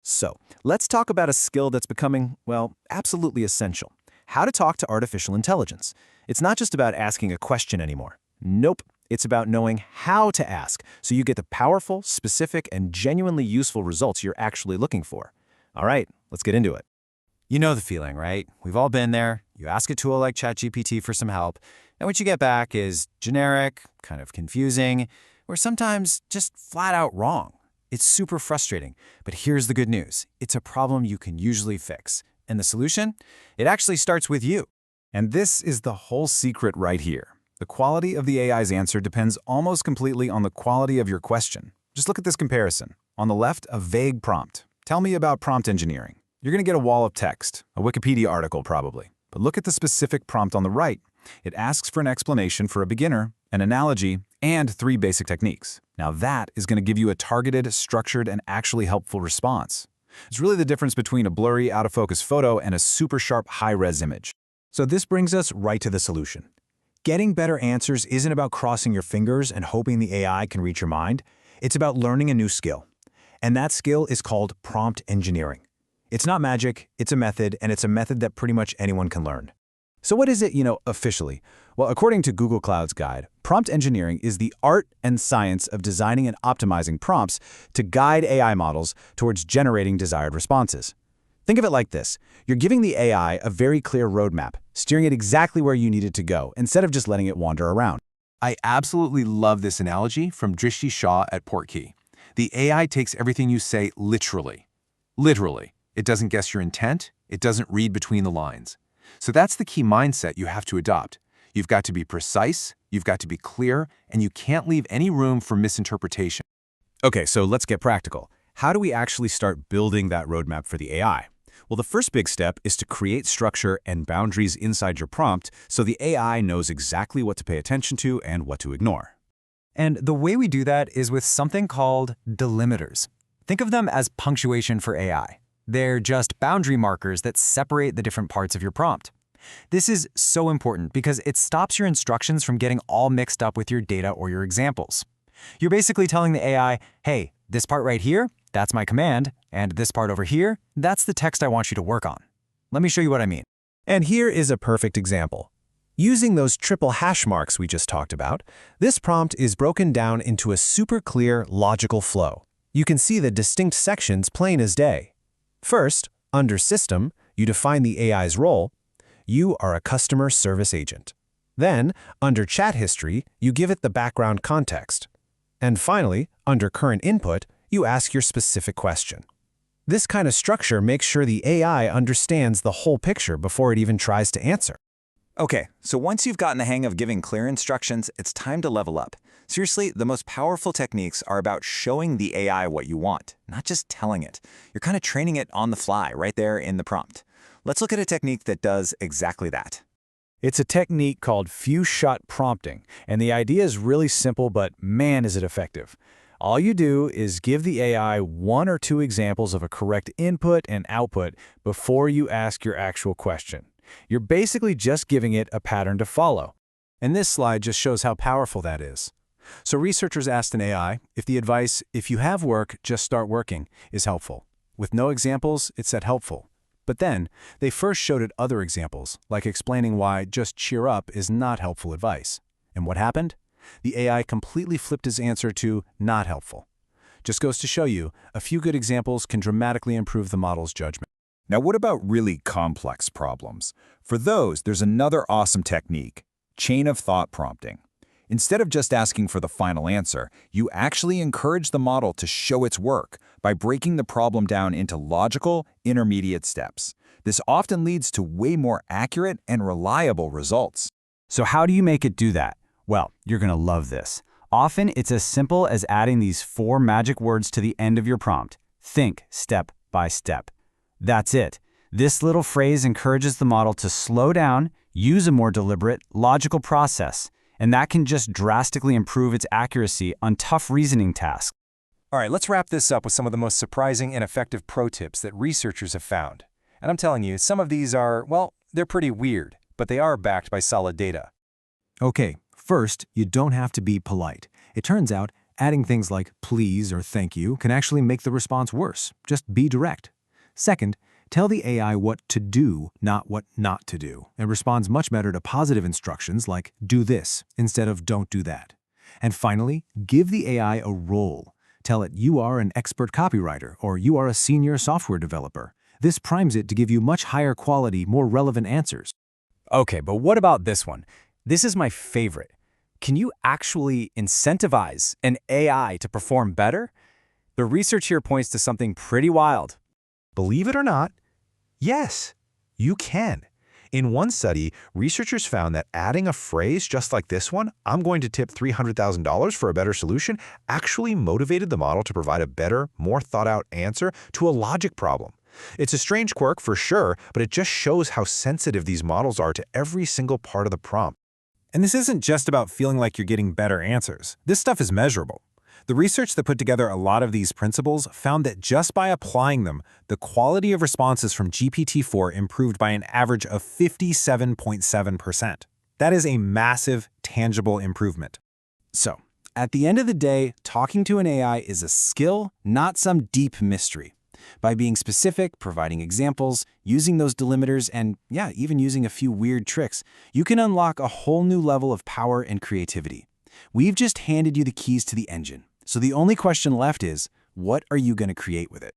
So, let's talk about a skill that's becoming, well, absolutely essential. How to talk to artificial intelligence. It's not just about asking a question anymore. Nope. It's about knowing how to ask, so you get the powerful, specific, and genuinely useful results you're actually looking for. All right, let's get into it. You know the feeling, right? We've all been there. You ask a tool like ChatGPT for some help, and what you get back is generic, kind of confusing, or sometimes just flat out wrong. It's super frustrating, but here's the good news. It's a problem you can usually fix. And the solution? It actually starts with you. And this is the whole secret right here. The quality of the AI's answer depends almost completely on the quality of your question. Just look at this comparison. On the left, a vague prompt. Tell me about prompt engineering. You're going to get a wall of text, a Wikipedia article probably. But look at the specific prompt on the right. It asks for an explanation for a beginner, an analogy, and 3 basic techniques. Now that is going to give you a targeted, structured, and actually helpful response. It's really the difference between a blurry, out-of-focus photo and a super sharp, high-res image. So this brings us right to the solution. Getting better answers isn't about crossing your fingers and hoping the AI can read your mind. It's about learning a new skill. And that skill is called prompt engineering. It's not magic, it's a method, and it's a method that pretty much anyone can learn. So what is it, officially? Well, according to Google Cloud's guide, prompt engineering is the art and science of designing and optimizing prompts to guide AI models towards generating desired responses. Think of it like this. You're giving the AI a very clear roadmap, steering it exactly where you need it to go, instead of just letting it wander around. I absolutely love this analogy from Drishti Shah at Portkey. The AI takes everything you say literally. Literally. It doesn't guess your intent. It doesn't read between the lines. So that's the key mindset you have to adopt. You've got to be precise, you've got to be clear, and you can't leave any room for misinterpretation. Okay, so let's get practical. How do we actually start building that roadmap for the AI? Well, the first big step is to create structure and boundaries inside your prompt so the AI knows exactly what to pay attention to and what to ignore. And the way we do that is with something called delimiters. Think of them as punctuation for AI. They're just boundary markers that separate the different parts of your prompt. This is so important because it stops your instructions from getting all mixed up with your data or your examples. You're basically telling the AI, hey, this part right here, that's my command, and this part over here, that's the text I want you to work on. Let me show you what I mean. And here is a perfect example. Using those triple hash marks we just talked about, this prompt is broken down into a super clear, logical flow. You can see the distinct sections plain as day. First, under System, you define the AI's role. You are a customer service agent. Then, under Chat History, you give it the background context. And finally, under Current Input, you ask your specific question. This kind of structure makes sure the AI understands the whole picture before it even tries to answer. Okay, so once you've gotten the hang of giving clear instructions, it's time to level up. Seriously, the most powerful techniques are about showing the AI what you want, not just telling it. You're kind of training it on the fly right there in the prompt. Let's look at a technique that does exactly that. It's a technique called few-shot prompting, and the idea is really simple, but man, is it effective. All you do is give the AI 1 or 2 examples of a correct input and output before you ask your actual question. You're basically just giving it a pattern to follow. And this slide just shows how powerful that is. So researchers asked an AI if the advice, if you have work, just start working, is helpful. With no examples, it said helpful. But then, they first showed it other examples, like explaining why just cheer up is not helpful advice. And what happened? The AI completely flipped his answer to not helpful. Just goes to show you, a few good examples can dramatically improve the model's judgment. Now, what about really complex problems? For those, there's another awesome technique, chain of thought prompting. Instead of just asking for the final answer, you actually encourage the model to show its work by breaking the problem down into logical, intermediate steps. This often leads to way more accurate and reliable results. So how do you make it do that? Well, you're going to love this. Often, it's as simple as adding these 4 magic words to the end of your prompt. Think step by step. That's it. This little phrase encourages the model to slow down, use a more deliberate, logical process, and that can just drastically improve its accuracy on tough reasoning tasks. All right, let's wrap this up with some of the most surprising and effective pro tips that researchers have found. And I'm telling you, some of these are, well, they're pretty weird, but they are backed by solid data. Okay, first, you don't have to be polite. It turns out, Adding things like please or thank you can actually make the response worse. Just be direct. Second, tell the AI what to do, not what not to do. It responds much better to positive instructions like do this instead of don't do that. And finally, give the AI a role. Tell it you are an expert copywriter or you are a senior software developer. This primes it to give you much higher quality, more relevant answers. Okay, but what about this one? This is my favorite. Can you actually incentivize an AI to perform better? The research here points to something pretty wild. Believe it or not, yes, you can. In one study, researchers found that adding a phrase just like this one, I'm going to tip $300,000 for a better solution, actually motivated the model to provide a better, more thought-out answer to a logic problem. It's a strange quirk for sure, but it just shows how sensitive these models are to every single part of the prompt. And this isn't just about feeling like you're getting better answers. This stuff is measurable. The research that put together a lot of these principles found that just by applying them, the quality of responses from GPT-4 improved by an average of 57.7%. That is a massive, tangible improvement. So, at the end of the day, talking to an AI is a skill, not some deep mystery. By being specific, providing examples, using those delimiters, and even using a few weird tricks, you can unlock a whole new level of power and creativity. We've just handed you the keys to the engine. So the only question left is, what are you going to create with it?